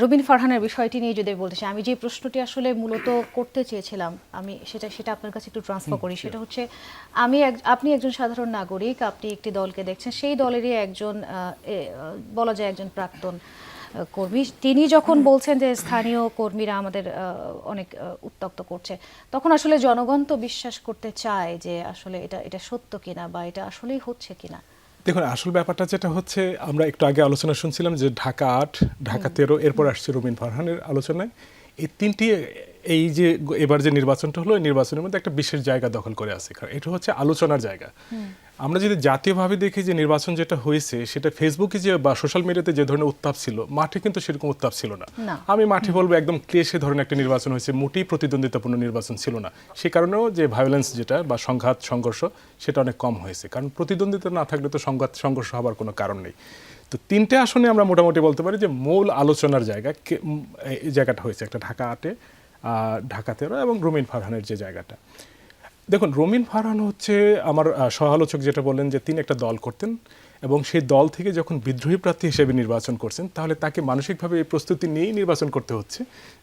Rubin ফারহানের বিষয়টি নিয়ে যদি বলতে চাই, আমি যে প্রশ্নটি আসলে মূলত করতে চেয়েছিলাম, আমি সেটা আপনার কাছে একটু ট্রান্সফার করি। সেটা হচ্ছে, আপনি একজন সাধারণ নাগরিক, আপনি একটি দলকে দেখছেন, সেই দলেরই একজন বলা যায় একজন প্রাক্তন কর্মী, তিনি যখন বলছেন যে স্থানীয় কর্মীরা আমাদের অনেক উত্ত্যক্ত করছে, তখন আসলে জনগণ তো বিশ্বাস করতে চায় যে আসলে এটা সত্য কিনা বা এটা আসলেই হচ্ছে কিনা। দেখুন, আসল ব্যাপারটা যেটা হচ্ছে, আমরা একটু আগে আলোচনা শুনছিলাম যে ঢাকা 8, ঢাকা 13, এরপর আসছে রুবিন ফারহানের আলোচনায়। এই তিনটি, এই যে এবার যে নির্বাচনটা হলো, এই নির্বাচনের মধ্যে একটা বিশেষ জায়গা দখল করে আছে। কারণ এটা হচ্ছে আলোচনার জায়গা। আমরা যদি জাতীয়ভাবে দেখি যে নির্বাচন যেটা হয়েছে, সেটা ফেসবুকে যে বা সোশ্যাল মিডিয়াতে যে ধরনের উত্তাপ ছিল, মাঠে কিন্তু সেরকম উত্তাপ ছিল না। আমি মাঠে বলবো একদম ক্লেশে ধরনের একটা নির্বাচন হয়েছে, মোটেই প্রতিদ্বন্দ্বিতাপূর্ণ নির্বাচন ছিল না। সে কারণেও যে ভায়োলেন্স যেটা বা সংঘাত সংঘর্ষ, সেটা অনেক কম হয়েছে। কারণ প্রতিদ্বন্দ্বিতা না থাকলে তো সংঘাত সংঘর্ষ হবার কোনো কারণ নেই। তো তিনটে আসনে আমরা মোটামুটি বলতে পারি যে মূল আলোচনার জায়গা এই জায়গাটা হয়েছে, একটা ঢাকা 8, ঢাকা 13 এবং রুমিন ফারহানের যে জায়গাটা। দেখুন, রুমিন ফারহান হচ্ছে আমার সহ-আলোচক যেটা বললেন যে তিনি একটা দল করতেন এবং সেই দল থেকে যখন বিদ্রোহী প্রার্থী হিসেবে নির্বাচন করছেন, তাহলে তাকে মানসিকভাবে এই প্রস্তুতি নিয়েই নির্বাচন করতে হচ্ছে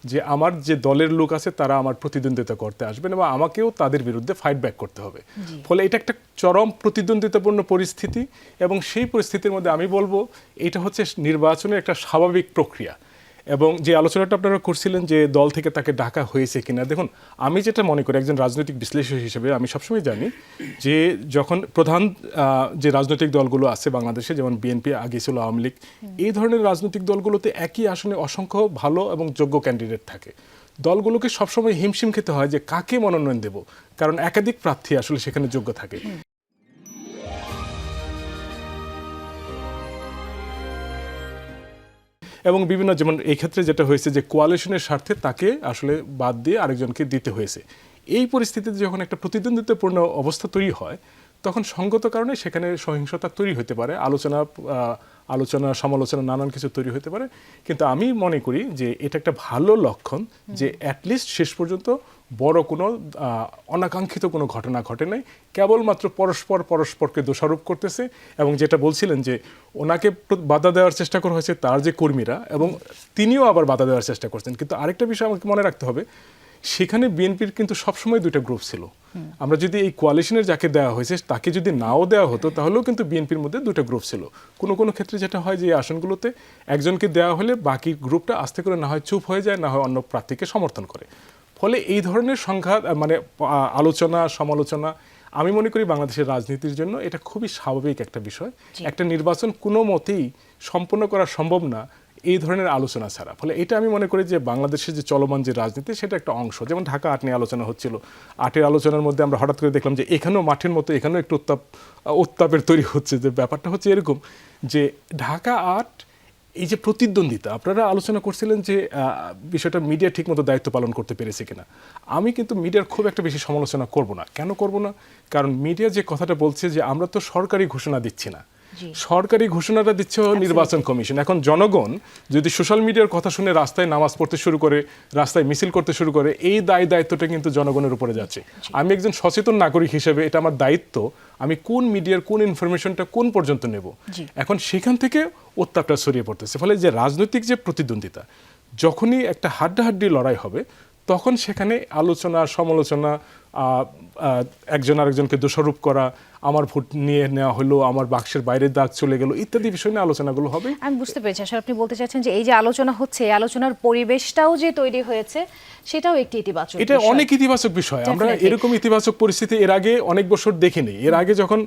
যে আমার যে দলের লোক আছে তারা আমার প্রতিদ্বন্দ্বিতা করতে আসবেন এবং আমাকেও তাদের বিরুদ্ধে ফাইট ব্যাক করতে হবে। ফলে এটা একটা চরম প্রতিদ্বন্দ্বিতাপূর্ণ পরিস্থিতি এবং সেই পরিস্থিতির মধ্যে আমি বলবো এটা হচ্ছে নির্বাচনের একটা স্বাভাবিক প্রক্রিয়া। এবং যে আলোচনাটা আপনারা করছিলেন যে দল থেকে তাকে ডাকা হয়েছে কিনা, দেখুন আমি যেটা মনে করি একজন রাজনৈতিক বিশ্লেষক হিসেবে আমি সবসময় জানি যে যখন প্রধান যে রাজনৈতিক দলগুলো আছে বাংলাদেশে, যেমন বিএনপি, আগে ছিল আওয়ামী লীগ, এই ধরনের রাজনৈতিক দলগুলোতে একই আসনে অসংখ্য ভালো এবং যোগ্য ক্যান্ডিডেট থাকে। দলগুলোকে সবসময় হিমশিম খেতে হয় যে কাকে মনোনয়ন দেব, কারণ একাধিক প্রার্থী আসলে সেখানে যোগ্য থাকে। এবং বিভিন্ন, যেমন এই ক্ষেত্রে যেটা হয়েছে যে কোয়ালিশনের স্বার্থে তাকে আসলে বাদ দিয়ে আরেকজনকে দিতে হয়েছে। এই পরিস্থিতিতে যখন একটা প্রতিদ্বন্দ্বিতাপূর্ণ অবস্থা তৈরি হয়, তখন সঙ্গত কারণে সেখানে সহিংসতা তৈরি হতে পারে, আলোচনা সমালোচনা নানান কিছু তৈরি হতে পারে। কিন্তু আমি মনে করি যে এটা একটা ভালো লক্ষণ যে অ্যাটলিস্ট শেষ পর্যন্ত বড় কোনো অনাকাঙ্ক্ষিত কোনো ঘটনা ঘটে নাই, কেবলমাত্র পরস্পরকে দোষারোপ করতেছে। এবং যেটা বলছিলেন যে ওনাকে বাধা দেওয়ার চেষ্টা করা হয়েছে তার যে কর্মীরা, এবং তিনিও আবার বাধা দেওয়ার চেষ্টা করছেন। কিন্তু আরেকটা বিষয় আমাকে মনে রাখতে হবে, সেখানে বিএনপির কিন্তু সবসময় দুইটা গ্রুপ ছিল। আমরা যদি এই কোয়ালিশনের যাকে দেওয়া হয়েছে তাকে যদি নাও দেওয়া হতো, তাহলেও কিন্তু বিএনপির মধ্যে দুটো গ্রুপ ছিল। কোনো কোনো ক্ষেত্রে যেটা হয় যে এই আসনগুলোতে একজনকে দেওয়া হলে বাকি গ্রুপটা আস্তে করে না হয় চুপ হয়ে যায়, না হয় অন্য প্রার্থীকে সমর্থন করে। ফলে এই ধরনের সংঘাত মানে আলোচনা সমালোচনা, আমি মনে করি বাংলাদেশের রাজনীতির জন্য এটা খুবই স্বাভাবিক একটা বিষয়। একটা নির্বাচন কোনো মতেই সম্পন্ন করা সম্ভব না এই ধরনের আলোচনা ছাড়া। ফলে এটা আমি মনে করি যে বাংলাদেশের যে চলমান যে রাজনীতি, সেটা একটা অংশ। যেমন ঢাকা 8 নিয়ে আলোচনা হচ্ছিল, 8-এর আলোচনার মধ্যে আমরা হঠাৎ করে দেখলাম যে এখানেও মাঠের মতো এখানেও একটু উত্তাপের তৈরি হচ্ছে। যে ব্যাপারটা হচ্ছে এরকম যে ঢাকা 8 এই যে প্রতিদ্বন্দ্বিতা, আপনারা আলোচনা করছিলেন যে বিষয়টা মিডিয়া ঠিকমতো দায়িত্ব পালন করতে পেরেছে কিনা। আমি কিন্তু মিডিয়ার খুব একটা বেশি সমালোচনা করব না। কেন করব না? কারণ মিডিয়া যে কথাটা বলছে যে আমরা তো সরকারি ঘোষণা দিচ্ছি না, সরকারি ঘোষণাটা দিচ্ছে নির্বাচন কমিশন। এখন জনগণ যদি সোশ্যাল মিডিয়ার কথা শুনে রাস্তায় নামাজ পড়তে শুরু করে, রাস্তায় মিছিল করতে শুরু করে, এই দায়িত্বটা কিন্তু জনগণের উপরে যাচ্ছে। আমি একজন সচেতন নাগরিক হিসেবে এটা আমার দায়িত্ব, আমি কোন মিডিয়ার কোন ইনফরমেশনটা কোন পর্যন্ত নেব। এখন সেখান থেকে উত্তাপটা ছড়িয়ে পড়তেছে। ফলে যে রাজনৈতিক যে প্রতিদ্বন্দ্বিতা, যখনই একটা হাড্ডাহাড্ডি লড়াই হবে, তখন সেখানে আলোচনা সমালোচনা, একজন আরেকজনকে দোষারোপ করা, আমার ভোট নিয়ে নেওয়া হলো, আমার বাক্সের বাইরে দাগ চলে গেল, ইত্যাদি বিষয় নিয়ে আলোচনাগুলো হবে। আমি বুঝতে পেরেছি আসলে আপনি বলতে চাচ্ছেন যে এই যে আলোচনা হচ্ছে, এই আলোচনার পরিবেশটাও যে তৈরি হয়েছে, সেটাও একটি ইতিবাচক বিষয়। এটা অনেক ইতিবাচক বিষয়। আমরা এরকম ইতিবাচক পরিস্থিতি এর আগে অনেক বছর দেখিনি। এর আগে যখন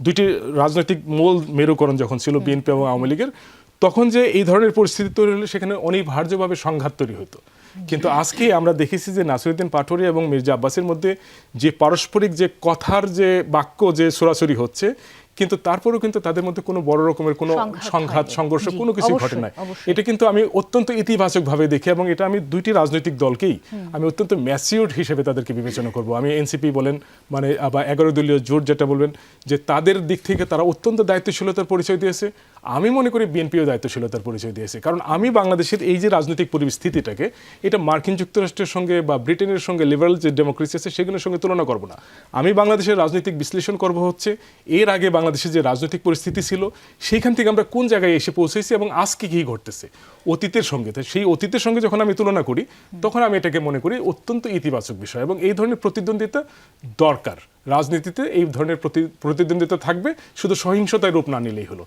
দুইটি রাজনৈতিক মূল মেরুকরণ যখন ছিল, বিএনপি এবং আওয়ামী লীগের, তখন যে এই ধরনের পরিস্থিতি তৈরি হলে সেখানে অনিবার্যভাবে সংঘাত তৈরি হতো। কিন্তু আজকে আমরা দেখেছি যে নাসিরউদ্দিন পাটোয়ারি এবং মির্জা আব্বাসের মধ্যে যে পারস্পরিক যে কথার যে বাক্য যে ছড়াছড়ি হচ্ছে, কিন্তু তারপরেও কিন্তু তাদের মধ্যে কোনো বড় রকমের কোনো সংঘাত সংঘর্ষ কোনো কিছু ঘটে নাই। এটা কিন্তু আমি অত্যন্ত ইতিবাচকভাবে দেখি, এবং এটা আমি দুইটি রাজনৈতিক দলকেই আমি অত্যন্ত ম্যাচিউরড হিসেবে তাদেরকে বিবেচনা করব। আমি এনসিপি বলেন মানে বা 11 দলীয় জোট যেটা বলবেন, যে তাদের দিক থেকে তারা অত্যন্ত দায়িত্বশীলতার পরিচয় দিয়েছে। আমি মনে করি বিএনপিও দায়িত্বশীলতার পরিচয় দিয়েছে। কারণ আমি বাংলাদেশের এই যে রাজনৈতিক পরিস্থিতিটাকে এটা মার্কিন যুক্তরাষ্ট্রের সঙ্গে বা ব্রিটেনের সঙ্গে, লিবারাল যে ডেমোক্রেসি আছে সেগুলোর সঙ্গে তুলনা করব না। আমি বাংলাদেশের রাজনৈতিক বিশ্লেষণ করব হচ্ছে এর আগে বাংলাদেশ বাংলাদেশের যে রাজনৈতিক পরিস্থিতি ছিল সেইখান থেকে আমরা কোন জায়গায় এসে পৌঁছেছি এবং আজকে কী ঘটতেছে অতীতের সঙ্গে। তো সেই অতীতের সঙ্গে যখন আমি তুলনা করি তখন আমি এটাকে মনে করি অত্যন্ত ইতিবাচক বিষয়, এবং এই ধরনের প্রতিদ্বন্দ্বিতা দরকার। রাজনীতিতে এই ধরনের প্রতিদ্বন্দ্বিতা থাকবে, শুধু সহিংসতায় রূপ না নিলেই হলো।